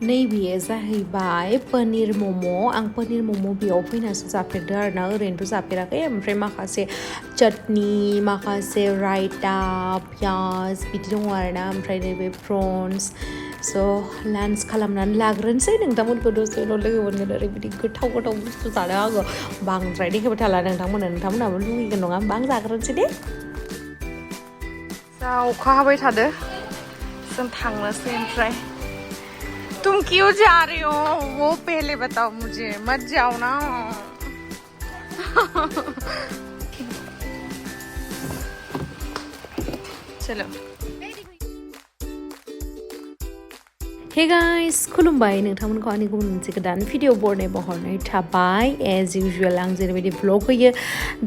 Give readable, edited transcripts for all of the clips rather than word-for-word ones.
नैबे जाहैबाय पनीर मम' आं पनीर मम' बेयाव फैनासो जाफेरदों आरोना ओरैनोथ' जाफेराखै ओमफ्राय माखासे चटनी माखासे रायता पियाज बिदि दङ आरोना ओमफ्राय नैबे प्रन्स स' लान्च खालामनानै लाग्रोनोसै नोंथांमोनखौ दसे उनाव लोगो मोनगोन ओरैबायदि गोथाव गोथाव बुस्थु जादों आङो बांद्राय देखायबाय थाला नोंथांमोनाबो लुगैगोन नङा होमबा आं जाग्रोनोसै दे जा अखा हाबाय थादो जों थांनोसै ओमफ्राय तुम क्यों जा रही हो वो पहले बताओ मुझे मत जाओ ना चलो Hey guys, Khulumbai नोंथांमोनखौ आंनि गुबुन मोनसे गोदान भिडिअ बरनायबो हरनाय थाबाय एज इउजुअल आं जेरैबायदि व्लग होयो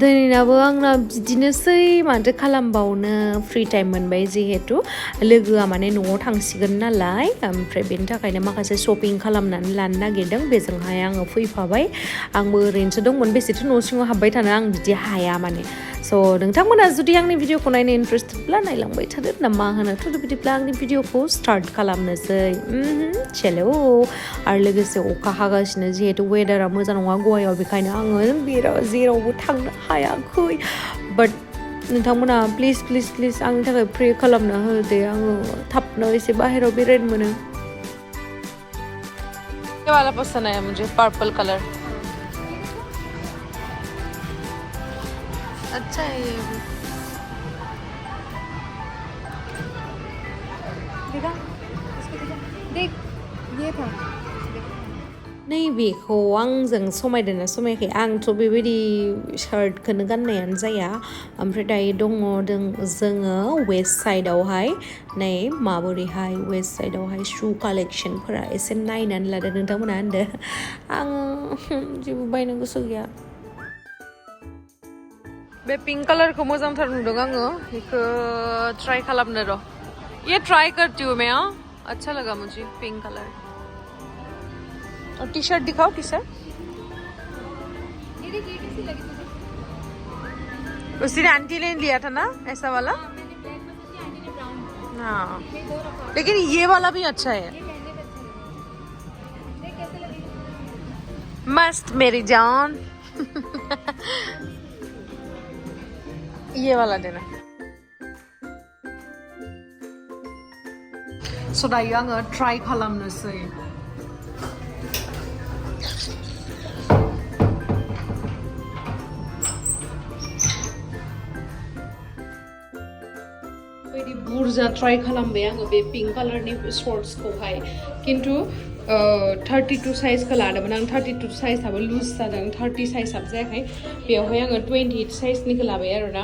दिनैनाबो आंना बिदिनोसै माथो खालामबावनो फ्रि टाइम मोनबाय जिहेतु लोगोआ माने न'आव थांसिगोन नालाय ओमफ्राय बेनि थाखायनो माखासे शपिं खालामनानै लानो नागिरदों बेजोंहाय आङो फैफाबाय आंबो ओरैनोसो दंमोन बेसेथो न' सिङाव हाबबाय थानो आं बिदि हाया माने स' नोंथांमोना जुदि आंनि भिडिअखौ नायनो इन्ट्रेस्टेडब्ला नायलांबाय थादो ना मा होनो थ' बिदिब्ला आंनि भिडिअखौ स्टार्ट खालामनोसै चलो आरो लोगोसे अखा हागासिनो जिहेतु वेदारा मोजां नङा गवायाव बेखायनो आङो जेरावबो थांनो हायाखै बाट नोंथांमोना प्लिज प्लिज प्लिज आंनि थाखाय प्रे खालामना होदे आङो थाबनो एसे बाहेरायाव बेरायनो मोनो ये वाला पसंद आया मुझे पर्पल कलर अच्छा है ये भी देखा देख ये था नैबेखौ आंजों समायदोंना समायाखै आंथ' बेबायदि शार्टखौनो गाननायानो जाया ओमफ्राय दायो दङ जोङो वेस्ट साइडआवहाय नै माबोरैहाय वेस्ट साइडआवहाय शु कालेक्सनफोरा एसे नायनानै लादो नोंथांमोना होनदो आं जेबो बायनो गोसो गैया बे पिंक कलरखौ मोजांथार नुदों आङो बेखौ ट्राई खालामनो र' ये ट्राई करती हूँ मैं अच्छा लगा मुझे पिंक कलर और टी शर्ट दिखाओ टी शर्ट उसी ने आंटी ने लिया था ना ऐसा वाला हाँ लेकिन ये वाला भी अच्छा है मस्त मेरी जान ये वाला देना so दायो आङो ट्राई खालामनोसै बेबायदि बुरजा ट्राई खालामबाय आङो बे पिंक कालारनि शर्ट्सखौहाय खिन्थु 32 साइजखौ लादोंमोन आं 32 साइजआबो लुज जादों 30 साइजआबो जायाखै बेवहाय आङो 28 साइजनिखौ लाबाय आरोना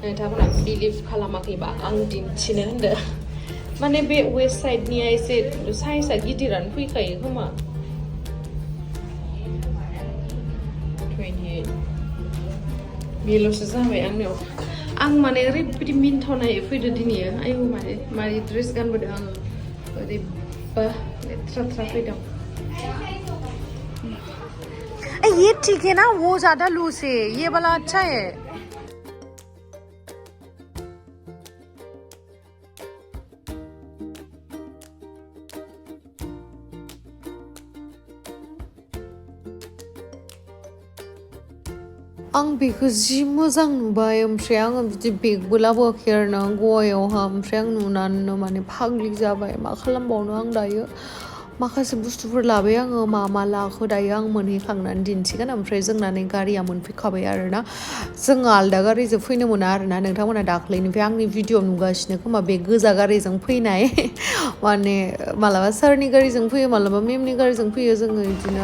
नोंथांमोना बिलिभ खालामाखैबा आं दिन्थिनो होनदों माने बे वेस्ट साइडनिया एसे साइजआ गिदिरानो फैखायो खोमा 28 बेल'सो जाबाय आंनियाव आं माने ओरैबायदि मिन्थावनाय फैदो दिनै आयौ माने ड्रेस गानबोदों आङो ओरैबा लेथ्रा थ्रा फैदों ये ठीक है ना वो ज्यादा लूज है ये वाला अच्छा है आं बेखौ जि मोजां नुबाय ओमफ्राय आङो बिदि बेगबो लाबोआखै आरोना गवायावहा ओमफ्राय आं नुनानैनो माने फाग्लि जाबाय मा खालामबावनो आं दायो माखासे बुस्थुफोर लाबाय आङो मा लाखो दायो आं मोनहैखांनानै दिन्थिगोन ओमफ्राय जोंना नै गारिया मोनफैखाबाय आरोना जोङो आलदा गारिजों फैनो मोना आरोना नोंथांमोना दाख्लैनिफ्राय आंनि भिडिअ नुगासिनो खोमा बे गोजा गारिजों फैनाय माने मालाबा सारनि गारिजों फैयो मालाबा मेमनि गारिजों फैयो जोङो बिदिनो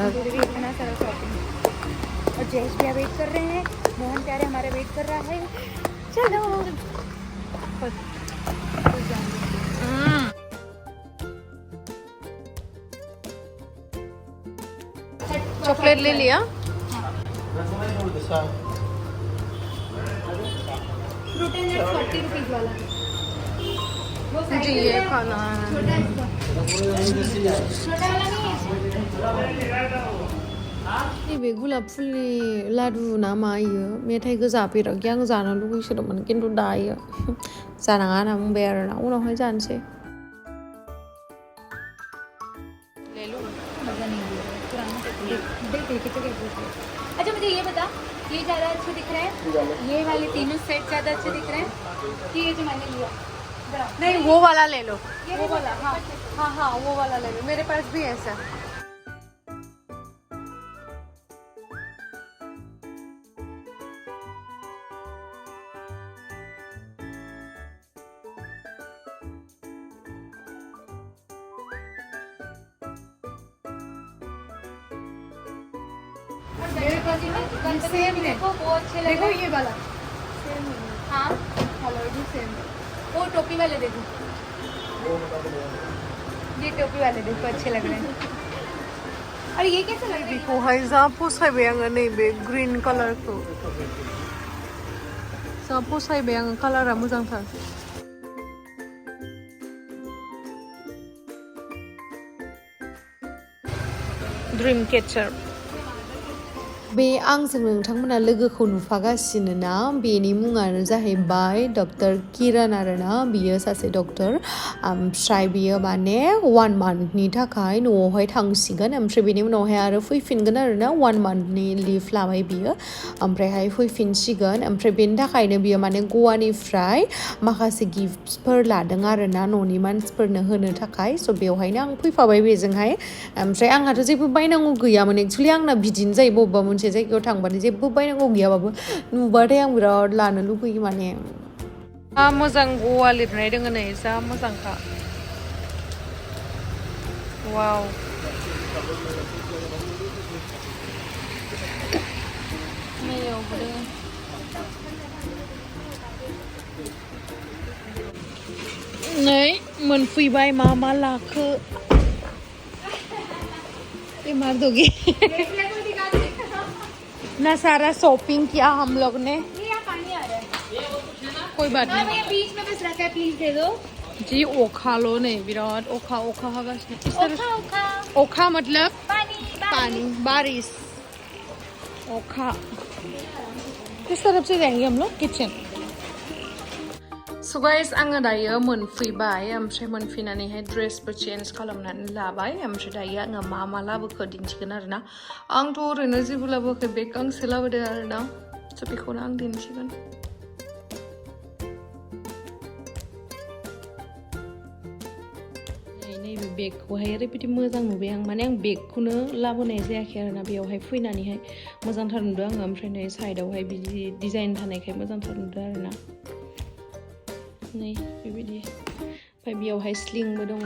और जयेश भैया वेट कर रहे हैं मोहन प्यारे हमारे वेट कर रहा है चलो चॉकलेट ले लिया फ्रूट एंड नट्स 40 रुपीस वाला जी ये खाना है नैबे गुलाब फुलनि लादु ना मायो मेथाइ गोजा फेराखै आं जानो लुगैसोदोंमोन खिन्थु दायो जानाङा होनना बुंबाय आरोना उनावहाय जानोसै ले लूँ? मज़ा नहीं आ रहा है पुराना देखे तो कैसे। अच्छा मुझे ये बता, ये ज़्यादा अच्छे दिख रहे हैं, ये वाले तीनों सेट ज़्यादा अच्छे दिख रहे हैं कि ये जो मैंने लिया? नहीं, वो वाला ले लो। वो वाला, हाँ हाँ हाँ, वो वाला ले लो, मेरे पास भी ऐसा। मेरे पास सेम है, देखो वो अच्छे लग देखो रहे हैं। ये वाला हाँ कलर भी सेम है। वो टोपी वाले देखो, ये टोपी वाले देखो अच्छे लग रहे हैं। और ये कैसे लग रहे हैं? बेखौ हाय जा फसायबाय आङो नैबे ग्रीन कालारखौ। जा फसायबाय आङो, कालारा मोजांथार। Dream catcher. बे आंजों नोंथांमोना लोगोखौ नुफागासिनो ना, बेनि मुङानो जाहैबाय डक्टर किरण आरोना, बियो सासे डक्टर। ओमफ्राय बियो माने 1 मान्थनि थाखाय न'आवहाय थांसिगोन, ओमफ्राय बेनि उनावहाय आरो फैफिनगोन आरोना। 1 मान्थनि लिभ लाबाय बियो, ओमफ्रायहाय फैफिनसिगोन। ओमफ्राय बेनि थाखायनो बियो माने गवानिफ्राय माखासे गिफ्टसफोर लादों आरोना न'नि मानसिफोरनो होनो थाखाय। स' बेवहायनो आं फैफाबाय बेजोंहाय। ओमफ्राय आंहाथ' जेबो बायनांगौ गैयामोन एक्सुवेलि, आंना बिदिनो जायो बबेबा मोनसे जायगायाव थांबानो जेबो बायनांगौ गैयाबाबो नुबाथाय आं बिराद लानो लुबैयो माने। जा मोजां गवा लिरनाय दङ नै, जा मोजांखा। वाव। नैयावबो दङ। नै मोनफैबाय, मा लाखो। ये मार दोगे। ना सारा शॉपिंग किया हम लोग ने। यहाँ पानी आ रहा है, कोई बात नहीं। ये बीच में बस रखा है, प्लीज दे दो जी। ओखालो नै बिराद ओखा हागासिनो। ओखा ओखा ओखा मतलब पानी बारिश। ओखा। किस तरफ से जाएंगे हम लोग? किचन। सो गाइस, आङो दायो मोनफैबाय, ओमफ्राय मोनफैनानैहाय ड्रेसबो चेन्ज खालामनानै लाबाय। ओमफ्राय दायो आङो मा लाबोखो दिन्थिगोन आरोना। आंथ' ओरैनो जेबो लाबोआखै, बेग गांसे लाबोदों आरोना। स' बेखौनो आं दिन्थिगोन। नैबे बेगखौहाय ओरैबायदि मोजां नुबाय आं, माने आं बेगखौनो लाबोनाय जायाखै आरोना। बेयावहाय फैनानैहाय मोजांथार नुदों आङो। ओमफ्राय नै साइडआवहाय बिदि डिजाइन थानायखाय मोजांथार नुदों आरोना। नै बेबायदि। ओमफ्राय बेयावहाय स्लिंबो दङ।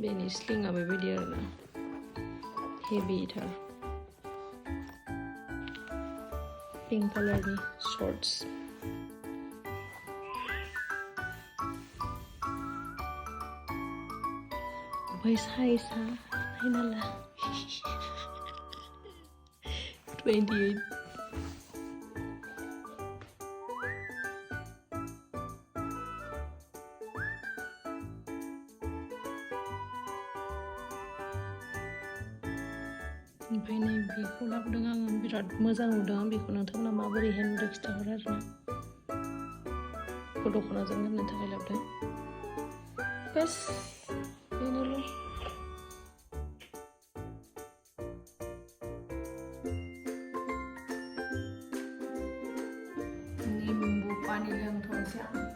बेनि स्लिंआ बेबायदि आरोना, हेभिथार। पिंक कालारनि शर्ट्स। ओमफ्राय साइजआ नायना ला। 28। ओमफ्राय नै बेखौ लाबोदों आङो, बिराद मोजां नुदों आं बेखौ। नोंथांमोना माबोरैहाय नुदों खिन्थाहर आरोना। बेखौ दख'नाजों गाननो थाखाय लाबोदों। बास बेनोल'। निम्बु पानी लोंथ'नोसै आं।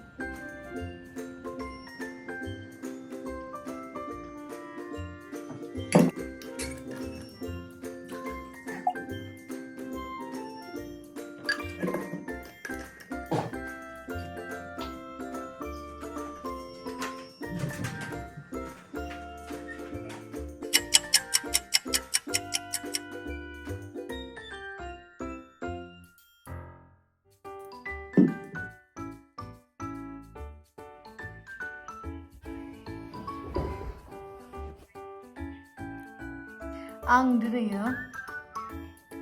आं दिनैयो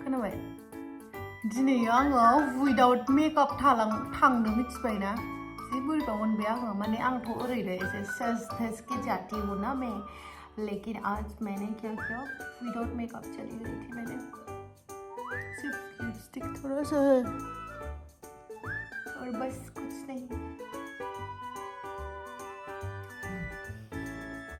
खोनाबाय, दिनैयो आङो उइदाउट मेकआप थांनो मिथिबायना। जि बोरैबा मोनबाय आङो, माने आंथ' ओरैनो एसे सज धज के जाती हूँ ना मैं, लेकिन आज मैंने क्या किया, विदाउट मेकअप चली गई थी। मैंने सिर्फ लिपस्टिक थोड़ा सा है और बस कुछ नहीं।